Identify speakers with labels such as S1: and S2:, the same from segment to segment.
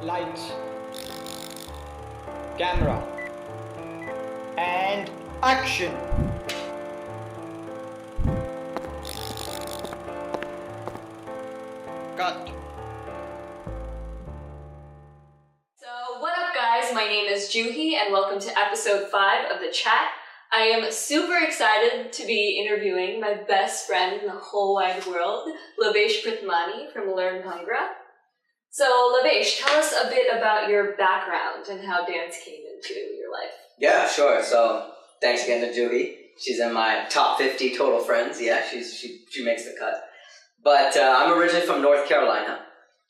S1: Lights, camera, and action. Cut.
S2: So what up guys, my name is Juhi and welcome to episode 5 of The Chat. I am super excited to be interviewing my best friend in the whole wide world, Lavesh Pritmani from Learn Bhangra. So Lavesh, tell us a bit about your background and how dance came into your life.
S3: Yeah, sure. So thanks again to Juhi. She's in my top 50 total friends. Yeah, she makes the cut. But I'm originally from North Carolina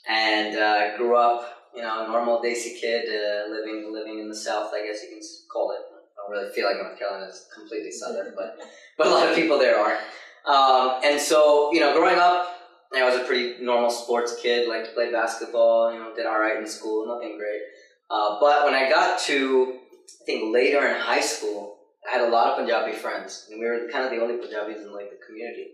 S3: and grew up, you know, a normal Desi kid living in the South, I guess you can call it. I don't really feel like North Carolina is completely Southern, but a lot of people there are. And so, you know, growing up, I was a pretty normal sports kid, liked to play basketball, you know, did all right in school, nothing great. But when I got to, I think, later in high school, I had a lot of Punjabi friends, and we were kind of the only Punjabis in, like, the community.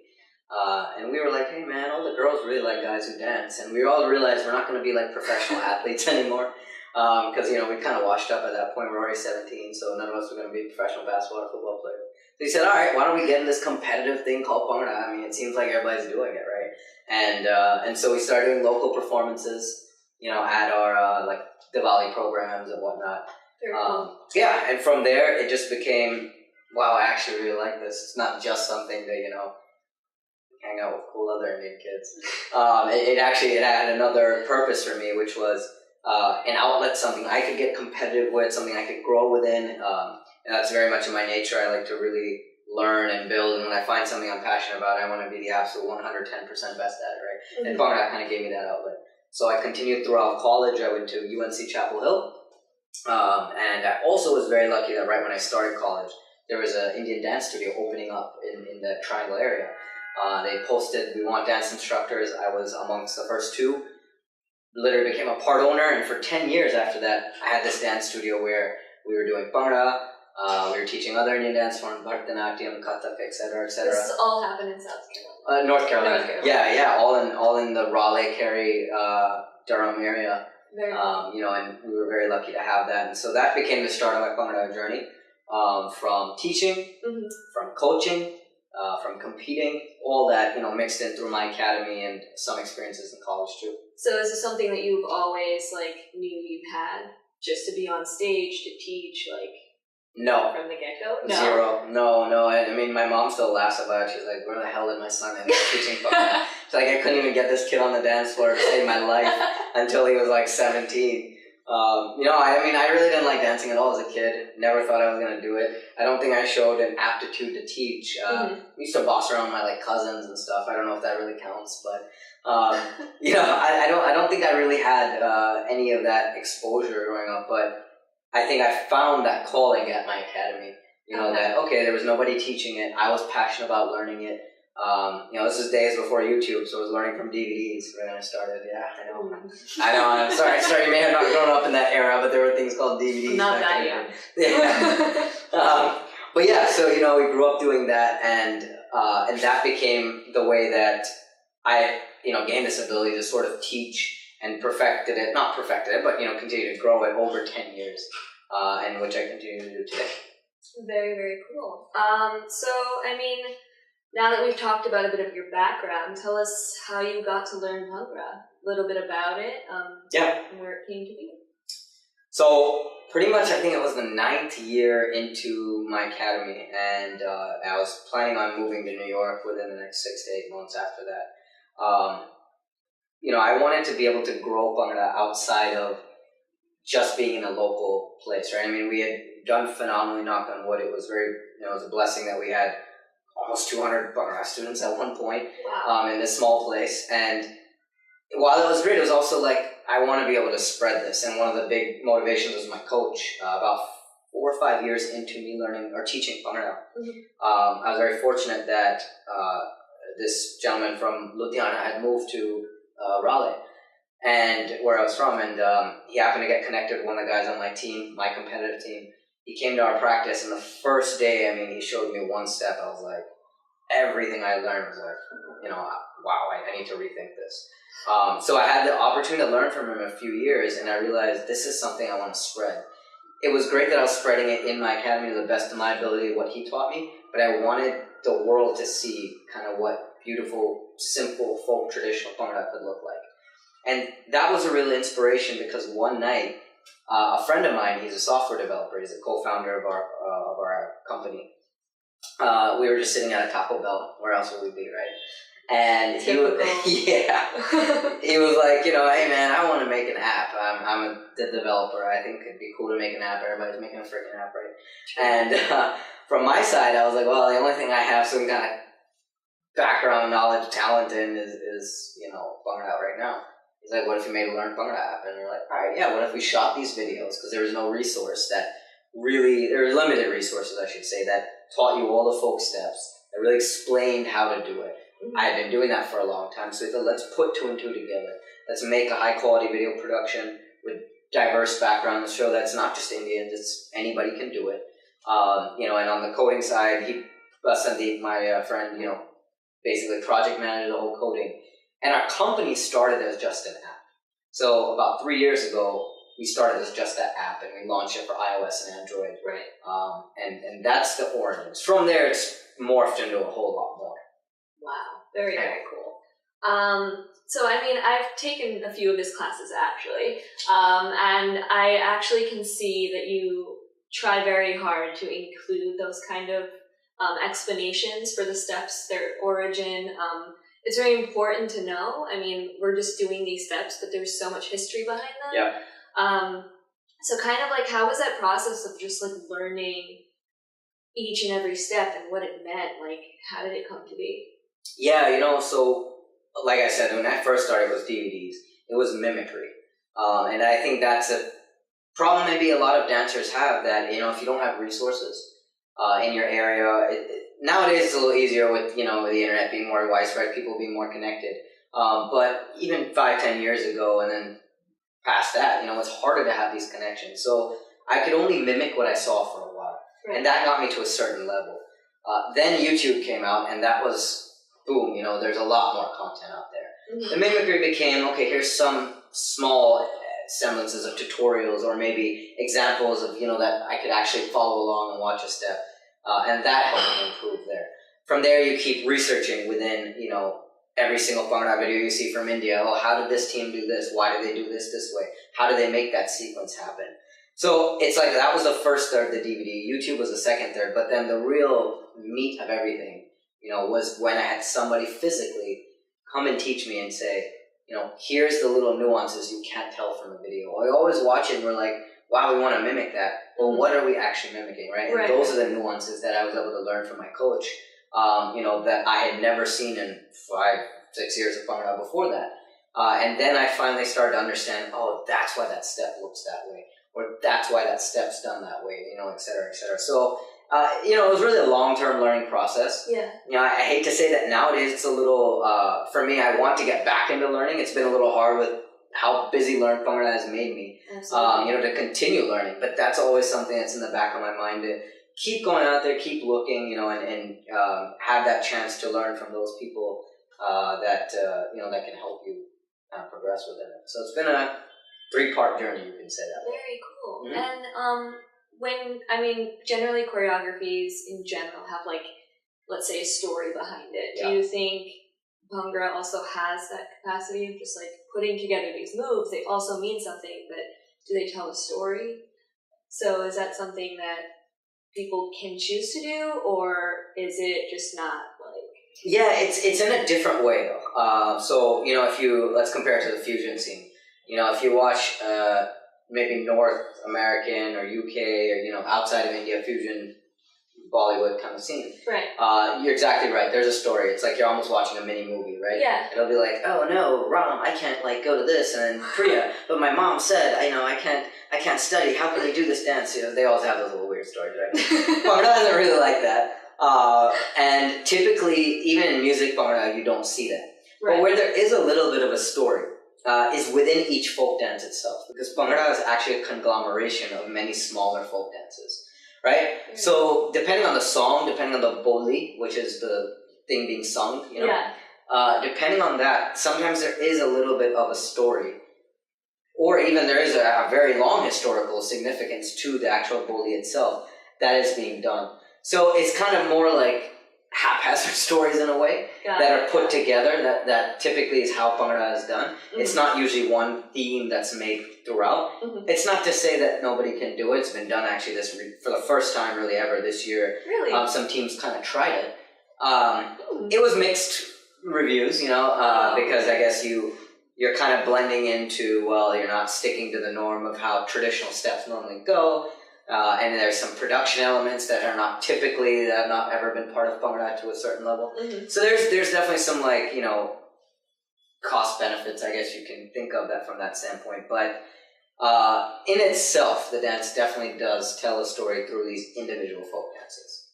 S3: And we were like, hey man, all the girls really like guys who dance, and we all realized we're not going to be like professional athletes anymore, because, you know, we kind of washed up at that point. We're already 17, so none of us were going to be professional basketball or football players. So he said, all right, why don't we get in this competitive thing called Bhangra? I mean, it seems like everybody's doing it, right? And so we started doing local performances, you know, at our like Diwali programs and whatnot. Yeah, and from there it just became, wow, I actually really like this. It's not just something that, you know, hang out with cool other Indian kids. It had another purpose for me, which was an outlet, something I could get competitive with, something I could grow within. And that's very much in my nature. I like to really learn and build, and when I find something I'm passionate about, I want to be the absolute 110% best at it, right? Mm-hmm. And Bhangra kind of gave me that outlet. So I continued throughout college. I went to UNC Chapel Hill, and I also was very lucky that right when I started college, there was an Indian dance studio opening up in the Triangle area. They posted, we want dance instructors. I was amongst the first 2. Literally became a part owner, and for 10 years after that, I had this dance studio where we were doing Bhangra. We were teaching other Indian dance forms, Bharatanatyam, Kathak, etc., etc.
S2: This all happened in South Carolina.
S3: North Carolina. Yeah, all in the Raleigh, Cary, Durham area. You know, and we were very lucky to have that. And so that became the start of my Bhangra journey. From teaching, from coaching, from competing, all that, you know, mixed in through my academy and some experiences in college too.
S2: So is this something that you've always like knew you had, just to be on stage to teach, like?
S3: No.
S2: From the get-go? No.
S3: Zero. No. I mean, my mom still laughs about it. She's like, where the hell did my son end up teaching Bhangra? She's like, I couldn't even get this kid on the dance floor to save my life until he was like 17. You know, I mean, I really didn't like dancing at all as a kid. Never thought I was going to do it. I don't think I showed an aptitude to teach. We used to boss around my like cousins and stuff. I don't know if that really counts, but you know, I don't think I really had any of that exposure growing up. But I think I found that calling at my academy. You know, that okay, there was nobody teaching it. I was passionate about learning it. You know, this is days before YouTube, so I was learning from DVDs when I started. Yeah, I know. I'm sorry, you may have not grown up in that era, but there were things called DVDs.
S2: Not that young.
S3: Yeah. But yeah, so, you know, we grew up doing that, and that became the way that I, you know, gained this ability to sort of teach and not perfected it, but, you know, continue to grow it over 10 years, and which I continue to do today.
S2: Very, very cool. So, I mean, now that we've talked about a bit of your background, tell us how you got to learn Bhangra, a little bit about it, and where it came to be.
S3: So, pretty much I think it was the 9th year into my academy, and I was planning on moving to New York within the next 6 to 8 months after that. You know, I wanted to be able to grow Bhangra outside of just being in a local place, right? I mean, we had done phenomenally, knock on wood. It was it was a blessing that we had almost 200 Bhangra students at one point.
S2: Wow.
S3: In this small place. And while it was great, it was also like, I want to be able to spread this. And one of the big motivations was my coach. About 4 or 5 years into me learning or teaching Bhangra, I was very fortunate that this gentleman from Ludhiana had moved to Raleigh, and where I was from, and he happened to get connected with one of the guys on my team, my competitive team. He came to our practice, and the first day, I mean, he showed me one step. I was like, everything I learned was like, wow, I need to rethink this. So I had the opportunity to learn from him a few years, and I realized this is something I want to spread. It was great that I was spreading it in my academy to the best of my ability, what he taught me, but I wanted the world to see kind of what beautiful, simple, folk, traditional Bhangra could look like. And that was a real inspiration because one night, a friend of mine, he's a software developer, he's a co-founder of our company. We were just sitting at a Taco Bell, where else would we be, right? And he was, he was like, hey man, I want to make an app. I'm the developer. I think it'd be cool to make an app. Everybody's making a freaking app, right? And from my side, I was like, well, the only thing I have some kind of background knowledge, talent in is Bhangra right now. He's like, what if you made a Learn Bhangra app? And we're like, all right, yeah, what if we shot these videos? Because there was no resource there were limited resources, I should say, that taught you all the folk steps, that really explained how to do it. I had been doing that for a long time, so we thought, let's put two and two together. Let's make a high-quality video production with diverse backgrounds, show that it's not just Indians, it's anybody can do it. And on the coding side, Sandeep, my friend, basically project managed the whole coding. And our company started as just an app. So about 3 years ago, we started as just that app, and we launched it for iOS and Android.
S2: Right.
S3: And that's the origins. From there, it's morphed into a whole lot more.
S2: Wow, very cool. So I've taken a few of his classes actually, and I actually can see that you try very hard to include those kind of explanations for the steps, their origin. It's very important to know. We're just doing these steps, but there's so much history behind them.
S3: Yeah.
S2: So kind of like, how was that process of just like learning each and every step and what it meant? Like, how did it come to be?
S3: Yeah, so like I said, when I first started, it was DVDs. It was mimicry. And I think that's a problem maybe a lot of dancers have, that, if you don't have resources in your area, nowadays it's a little easier with, the internet being more widespread, people being more connected. But even 5-10 years ago and then past that, it's harder to have these connections. So I could only mimic what I saw for a while. Right. And that got me to a certain level. Then YouTube came out, and that was boom, there's a lot more content out there. Mm-hmm. The mimicry became, okay, here's some small semblances of tutorials or maybe examples of, that I could actually follow along and watch a step. And that helped me improve there. From there, you keep researching within, every single Bhangra video you see from India. Oh, how did this team do this? Why did they do this way? How did they make that sequence happen? So it's like that was the first third of the DVD. YouTube was the second third. But then the real meat of everything, was when I had somebody physically come and teach me and say, here's the little nuances you can't tell from a video. We always watch it and we're like, wow, we want to mimic that. Well, what are we actually mimicking, right? And those are the nuances that I was able to learn from my coach, that I had never seen in 5-6 years of Bhangra before that. And then I finally started to understand, oh, that's why that step looks that way. Or that's why that step's done that way, et cetera, et cetera. So, it was really a long-term learning process.
S2: Yeah.
S3: I hate to say that nowadays it's a little, for me, I want to get back into learning. It's been a little hard with how busy Learn Bhangra has made me, to continue learning. But that's always something that's in the back of my mind, to keep going out there, keep looking, and have that chance to learn from those people that can help you kind of progress within it. So it's been a 3-part journey, you can say that.
S2: Very cool.
S3: Mm-hmm.
S2: And generally choreographies in general have let's say a story behind it. Do you think Bhangra also has that capacity of just putting together these moves? They also mean something, but do they tell a story? So is that something that people can choose to do, or is it just not
S3: Yeah, it's in a different way though. So let's compare it to the fusion scene. If you watch maybe North American or UK or outside of India fusion Bollywood kind of scene,
S2: right?
S3: You're exactly right. There's a story. It's like you're almost watching a mini movie, right?
S2: Yeah.
S3: It'll be like, oh no, Ram, I can't go to this, and then Priya, but my mom said, I can't study. How can we do this dance? They always have those little weird stories, right? Bhangra isn't really like that. And typically, even in music Bhangra, you don't see that. Right. But where there is a little bit of a story is within each folk dance itself, because Bhangra is actually a conglomeration of many smaller folk dances, right? Mm-hmm. So depending on the song, depending on the boli, which is the thing being sung, you know.
S2: Yeah.
S3: Depending on that, sometimes there is a little bit of a story, or even there is a very long historical significance to the actual bully itself that is being done. So it's kind of more like haphazard stories in a way that are put together. That typically is how Bhangra is done. Mm-hmm. It's not usually one theme that's made throughout. Mm-hmm. It's not to say that nobody can do it. It's been done actually for the first time really ever this year.
S2: Really?
S3: Some teams kind of tried it. It was mixed reviews, you know, because I guess you're kind of blending into, well, you're not sticking to the norm of how traditional steps normally go. And there's some production elements that are not typically, that have not ever been part of Bhangra to a certain level. Mm-hmm. So there's definitely some, like, you know, cost benefits, I guess you can think of that from that standpoint. But in itself, the dance definitely does tell a story through these individual folk dances.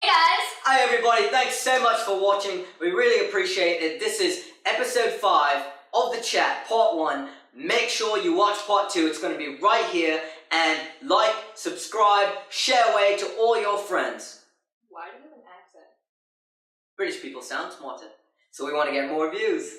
S2: Hey guys!
S3: Hi everybody, thanks so much for watching. We really appreciate it. This is episode 5 of The Chat, part 1. Make sure you watch part 2. It's going to be right here. And like, subscribe, share away to all your friends.
S2: Why do you have an accent?
S3: British people sound smarter, so we want to get more views.